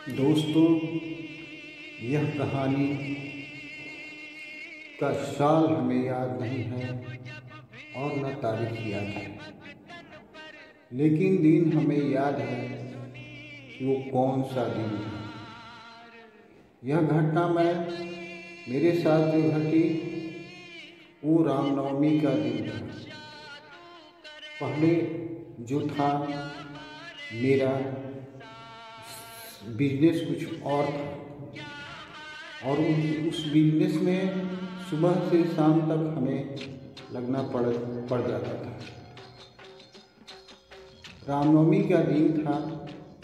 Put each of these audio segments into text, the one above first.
दोस्तों, यह कहानी का साल हमें याद नहीं है और न तारीख याद है, लेकिन दिन हमें याद है कि वो कौन सा दिन था। यह घटना मेरे साथ जो घटी वो रामनवमी का दिन था। पहले जो था मेरा बिजनेस कुछ और था और उस बिजनेस में सुबह से शाम तक हमें लगना पड़ जाता था। रामनवमी का दिन था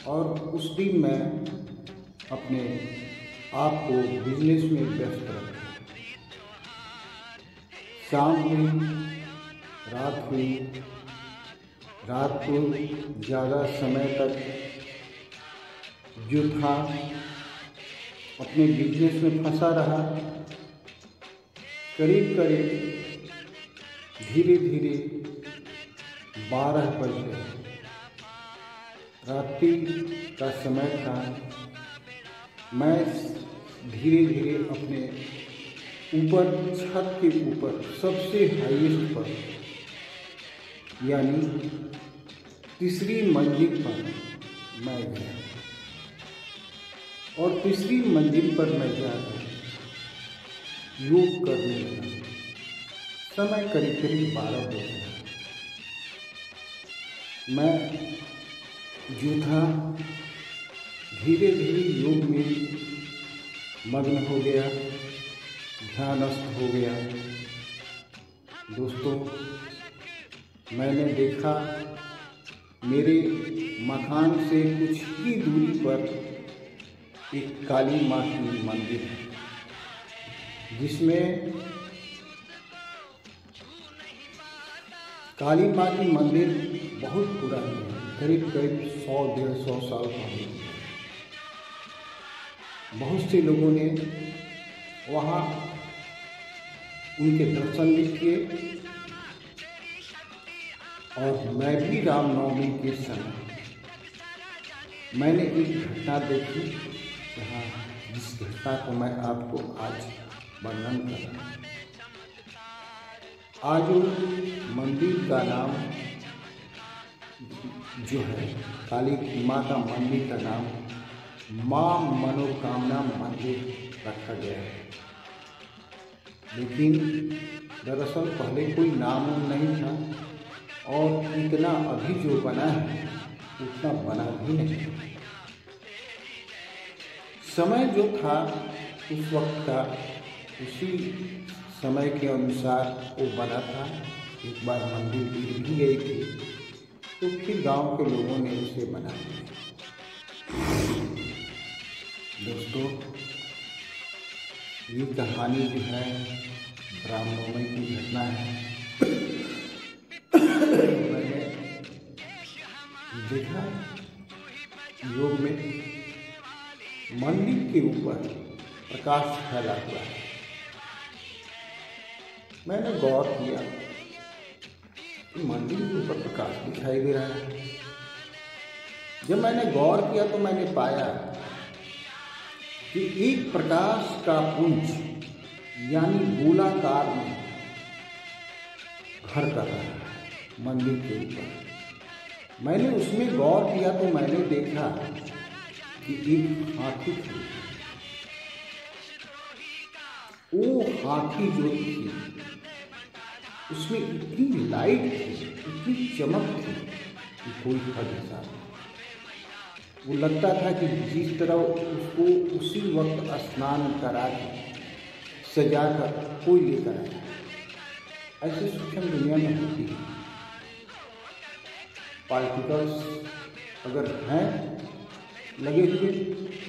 और उस दिन मैं अपने आप को बिजनेस में व्यस्त रखा। शाम हुई, रात को ज़्यादा समय तक जो था अपने बिजनेस में फंसा रहा। करीब धीरे धीरे 12 बज गए। रात्रि का समय था। मैं धीरे धीरे अपने ऊपर छत के ऊपर सबसे हाईएस्ट पर यानी तीसरी मंजिल पर मैं गया और तीसरी मंजिल पर मैं जाकर योग करने लगा। समय करीब 12 बजे। मैं जो था धीरे धीरे योग में मग्न हो गया, ध्यानस्थ हो गया। दोस्तों, मैंने देखा मेरे मकान से कुछ ही दूरी पर एक काली माँ की मंदिर है, जिसमें काली माँ की मंदिर बहुत पुरानी है, करीब 100-150 साल पुरानी। बहुत से लोगों ने वहाँ उनके दर्शन भी किए और मैं भी रामनवमी के समय मैंने एक घटना देखी, जहाँ जिस घटना को मैं आपको आज वर्णन कर रहा हूँ। आज मंदिर का नाम जो है, काली माँ का मंदिर का नाम माँ मनोकामना मंदिर रखा गया है। लेकिन दरअसल पहले कोई नाम नहीं था और इतना अभी जो बना है उतना बना भी नहीं। समय जो था उस वक्त का, उसी समय के अनुसार वो बना था। एक बार मंदिर गिर भी गई थी तो फिर गांव के लोगों ने उसे बना दिया। दोस्तों, ये कहानी जो है रामनवमी की घटना है। मैंने देखा योग में मंदिर के ऊपर प्रकाश फैला हुआ है। मैंने गौर किया कि मंदिर के ऊपर प्रकाश दिखाई दे रहा है। जब मैंने गौर किया तो मैंने पाया कि एक प्रकाश का पुंज यानी गोलाकार में घर कर रहा है मंदिर के ऊपर। मैंने उसमें गौर किया तो मैंने देखा कि एक हाथी थी। वो हाथी जो थी उसमें इतनी लाइट थी, इतनी चमक थी कि कोई हद नहीं। वो लगता था कि जिस तरह उसको उसी वक्त स्नान करा के सजा कर कोई लेकर आया। ऐसी सूक्ष्म दुनिया में होती है। पार्टिकल्स अगर हैं लगे हुए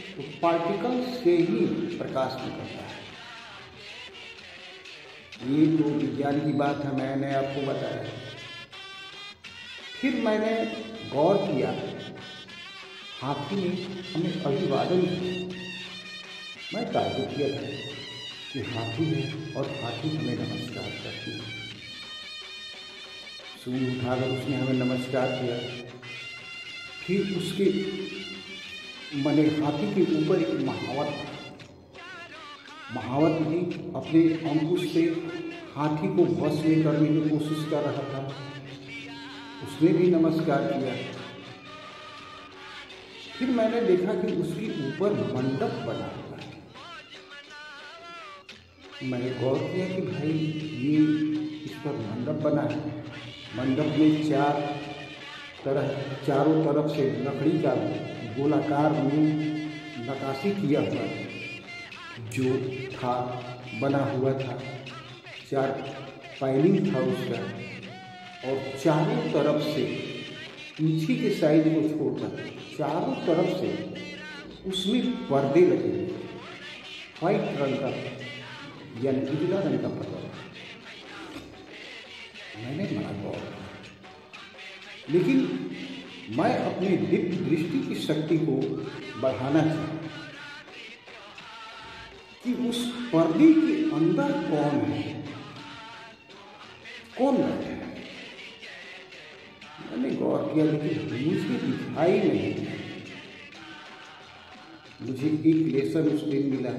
तो पार्टिकल्स से ही प्रकाश निकलता है। ये तो विज्ञान की बात है, मैंने आपको बताया। फिर मैंने गौर किया, हाथी ने हमें अभिवादन किया। मैं ताज्जुब किया था कि हाथी है और हाथी हमें नमस्कार करती है। सूंड उठाकर उसने हमें नमस्कार किया। फिर उसके मैंने हाथी के ऊपर एक महावत था। महावत भी अपने अंकुश से हाथी को वश में करने की कोशिश कर रहा था। उसने भी नमस्कार किया। फिर मैंने देखा कि उसके ऊपर मंडप बना हुआ है। मैंने गौर किया कि भाई ये इस पर मंडप बना है। मंडप में चारों तरफ से लकड़ी का गोलाकार में नक्काशी किया हुआ है, जो था बना हुआ था। 4 पायलिंग था उसका, और चारों तरफ से पीछे के साइड को छोड़कर चारों तरफ से उसमें पर्दे लगे हुए, व्हाइट रंग का यानी उजला रंग का पर्दा। मैंने बड़ा गौर किया, लेकिन मैं अपनी दिव्य दृष्टि की शक्ति को बढ़ाना चाहता कि उस पर्दे के अंदर कौन है, कौन बैठा है। मैंने गौर किया, लेकिन मुझे दिखाई नहीं। मुझे एक लेसन उस दिन मिला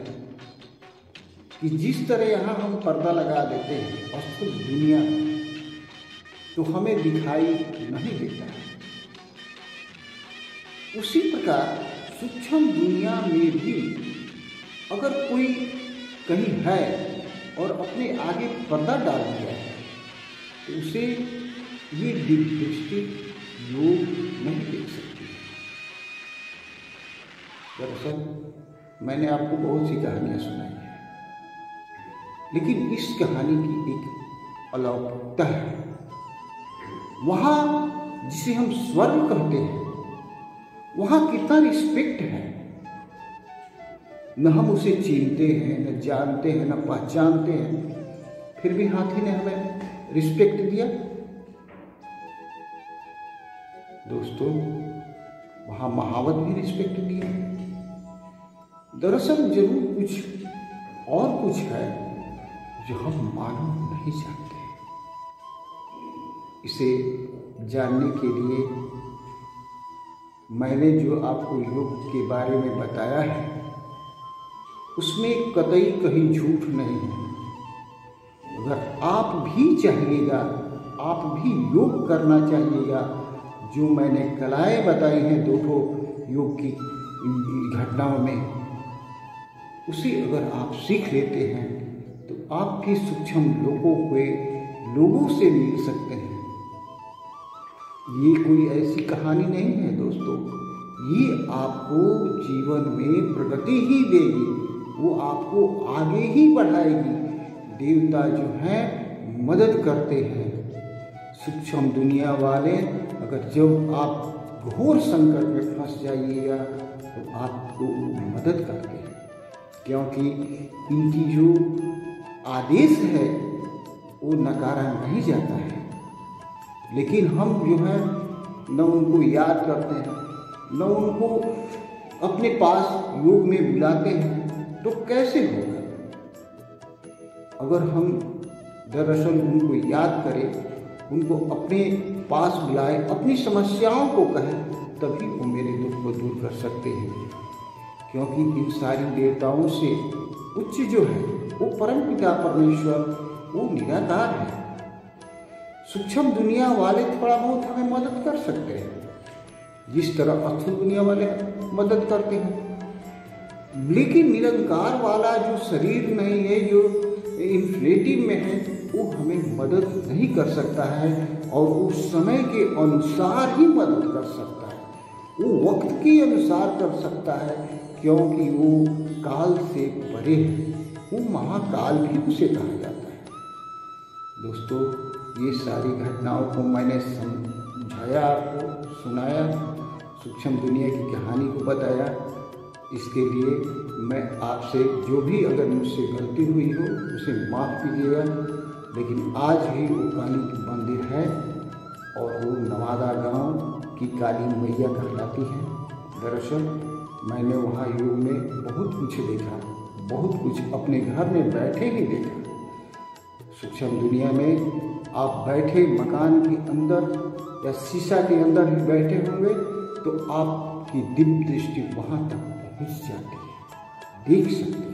कि जिस तरह यहाँ हम पर्दा लगा देते हैं अस्तुत दुनिया, तो हमें दिखाई नहीं देता है, उसी प्रकार सूक्ष्म दुनिया में भी अगर कोई कहीं है और अपने आगे पर्दा डाल दिया है, तो उसे ये दिव्य दृष्टि योग नहीं देख सकती। दरअसल मैंने आपको बहुत सी कहानियां सुनाई हैं, लेकिन इस कहानी की एक अलौकिकता है। वहाँ जिसे हम स्वर्ग कहते हैं, वहाँ कितना रिस्पेक्ट है। न हम उसे चीनते हैं, न जानते हैं, न पहचानते हैं, फिर भी हाथी ने हमें रिस्पेक्ट दिया। दोस्तों, वहाँ महावत भी रिस्पेक्ट दिया। दरअसल जरूर कुछ और कुछ है जो हम मालूम नहीं जानते। इसे जानने के लिए मैंने जो आपको योग के बारे में बताया है, उसमें कतई कहीं झूठ नहीं है। अगर आप भी चाहिएगा, आप भी योग करना चाहिएगा, जो मैंने कलाएं बताई हैं 2 योग की घटनाओं में, उसे अगर आप सीख लेते हैं तो आपके सूक्ष्म लोगों से मिल सकते हैं। ये कोई ऐसी कहानी नहीं है दोस्तों, ये आपको जीवन में प्रगति ही देगी, वो आपको आगे ही बढ़ाएगी। देवता जो हैं मदद करते हैं। सूक्ष्म दुनिया वाले अगर जब आप घोर संकट में फंस जाइएगा तो आपको मदद करते हैं, क्योंकि इनकी जो आदेश है वो नकारा नहीं जाता है। लेकिन हम जो है न उनको याद करते हैं, न उनको अपने पास योग में बुलाते हैं, तो कैसे होगा? अगर हम दरअसल उनको याद करें, उनको अपने पास बुलाएं, अपनी समस्याओं को कहें, तभी वो मेरे दुख को दूर कर सकते हैं। क्योंकि इन सारी देवताओं से उच्च जो है वो परमपिता परमेश्वर, वो निराकार है। सूक्ष्म दुनिया वाले थोड़ा बहुत हमें मदद कर सकते हैं, जिस तरह अस्थूल दुनिया वाले मदद करते हैं। लेकिन निरंकार वाला जो शरीर नहीं है, जो इन्फिनिटी में है, वो हमें मदद नहीं कर सकता है, और उस समय के अनुसार ही मदद कर सकता है, वो वक्त के अनुसार कर सकता है, क्योंकि वो काल से परे है। वो महाकाल भी उसे कहा जाता है। दोस्तों, ये सारी घटनाओं को मैंने समझाया, आपको सुनाया, सूक्ष्म दुनिया की कहानी को बताया। इसके लिए मैं आपसे जो भी अगर मुझसे गलती हुई हो उसे माफ़ कीजिएगा। लेकिन आज भी वो काली मंदिर है और वो नवादा गांव की काली मैया कहलाती है। दरअसल मैंने वहाँ योग में बहुत कुछ देखा, बहुत कुछ अपने घर में बैठे ही देखा। सूक्ष्म दुनिया में आप बैठे मकान के अंदर या शीशा के अंदर ही बैठे होंगे तो आप आपकी दिव्य दृष्टि वहां तक पहुंच जाती है, देख सकते हैं।